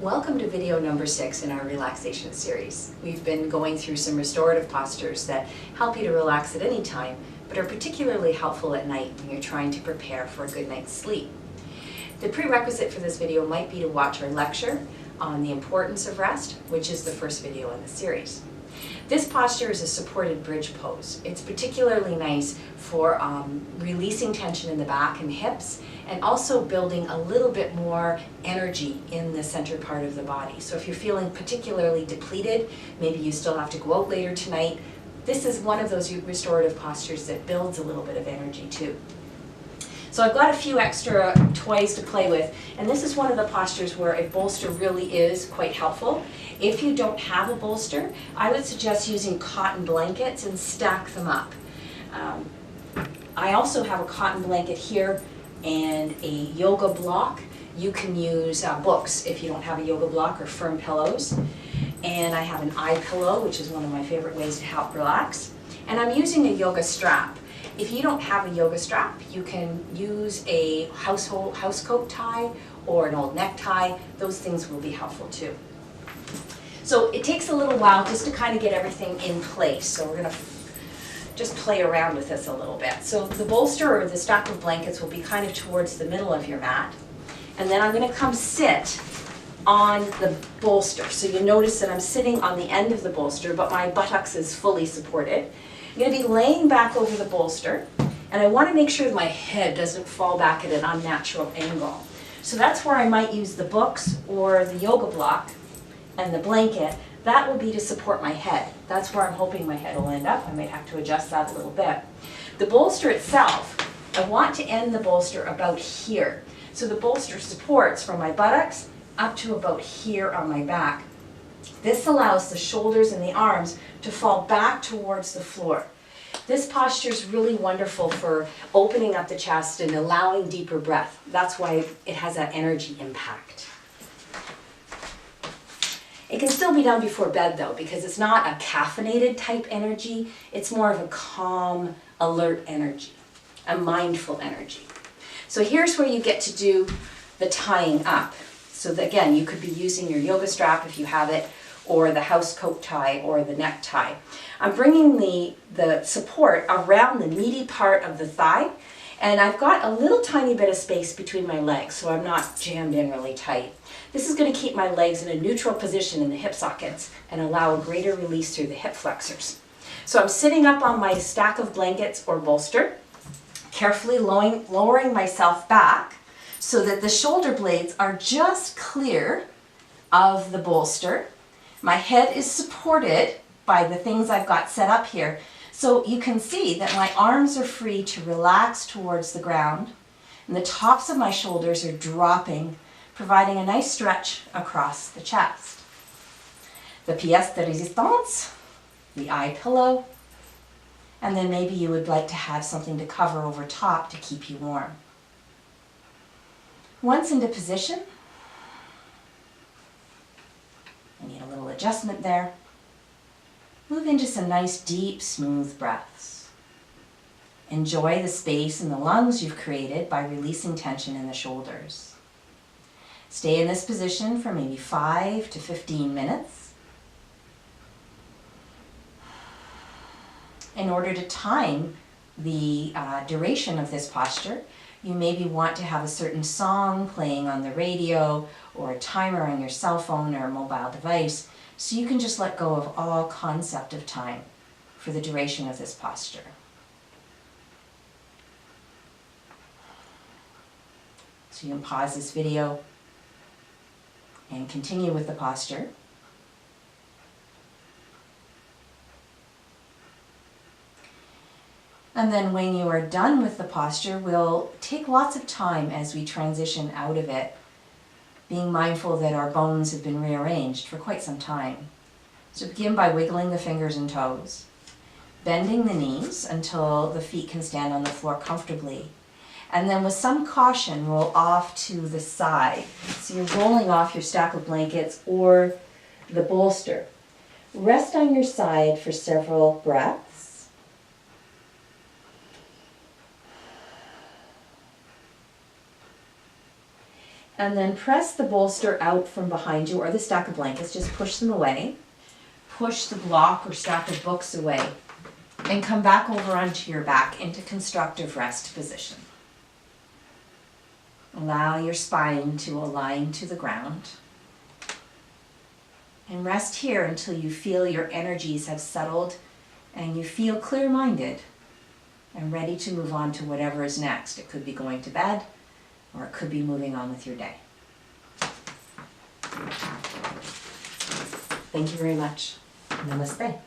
Welcome to video number 6 in our relaxation series. We've been going through some restorative postures that help you to relax at any time, but are particularly helpful at night when you're trying to prepare for a good night's sleep. The prerequisite for this video might be to watch our lecture on the importance of rest, which is the first video in the series. This posture is a supported bridge pose. It's particularly nice for releasing tension in the back and hips, and also building a little bit more energy in the center part of the body. So if you're feeling particularly depleted, maybe you still have to go out later tonight, this is one of those restorative postures that builds a little bit of energy too. So I've got a few extra toys to play with, and this is one of the postures where a bolster really is quite helpful. If you don't have a bolster, I would suggest using cotton blankets and stack them up. I also have a cotton blanket here and a yoga block. You can use books if you don't have a yoga block, or firm pillows. And I have an eye pillow, which is one of my favorite ways to help relax. And I'm using a yoga strap. If you don't have a yoga strap, you can use a housecoat tie or an old necktie. Those things will be helpful too. So it takes a little while just to kind of get everything in place. So we're going to just play around with this a little bit. So the bolster or the stack of blankets will be kind of towards the middle of your mat. And then I'm going to come sit on the bolster. So you notice that I'm sitting on the end of the bolster, but my buttocks is fully supported. I'm going to be laying back over the bolster, and I want to make sure that my head doesn't fall back at an unnatural angle. So that's where I might use the books or the yoga block and the blanket. That will be to support my head. That's where I'm hoping my head will end up. I might have to adjust that a little bit. The bolster itself, I want to end the bolster about here. So the bolster supports from my buttocks up to about here on my back. This allows the shoulders and the arms to fall back towards the floor. This posture is really wonderful for opening up the chest and allowing deeper breath. That's why it has that energy impact. It can still be done before bed though, because it's not a caffeinated type energy. It's more of a calm, alert energy, a mindful energy. So here's where you get to do the tying up. So that, again, you could be using your yoga strap if you have it, or the housecoat tie or the necktie. I'm bringing the support around the meaty part of the thigh, and I've got a little tiny bit of space between my legs, so I'm not jammed in really tight. This is going to keep my legs in a neutral position in the hip sockets and allow a greater release through the hip flexors. So I'm sitting up on my stack of blankets or bolster, carefully lowering myself back so that the shoulder blades are just clear of the bolster. My head is supported by the things I've got set up here. So you can see that my arms are free to relax towards the ground, and the tops of my shoulders are dropping, providing a nice stretch across the chest. The pièce de résistance, the eye pillow, and then maybe you would like to have something to cover over top to keep you warm. Once into position, I need a little adjustment there. Move into some nice, deep, smooth breaths. Enjoy the space in the lungs you've created by releasing tension in the shoulders. Stay in this position for maybe 5 to 15 minutes. In order to time the duration of this posture, you maybe want to have a certain song playing on the radio or a timer on your cell phone or a mobile device, so you can just let go of all concept of time for the duration of this posture. So you can pause this video and continue with the posture. And then when you are done with the posture, we'll take lots of time as we transition out of it, being mindful that our bones have been rearranged for quite some time. So begin by wiggling the fingers and toes, bending the knees until the feet can stand on the floor comfortably. And then with some caution, roll off to the side. So you're rolling off your stack of blankets or the bolster. Rest on your side for several breaths. And then press the bolster out from behind you or the stack of blankets, just push them away. Push the block or stack of books away and come back over onto your back into constructive rest position. Allow your spine to align to the ground. And rest here until you feel your energies have settled and you feel clear-minded and ready to move on to whatever is next. It could be going to bed, or it could be moving on with your day. Thank you very much. Namaste.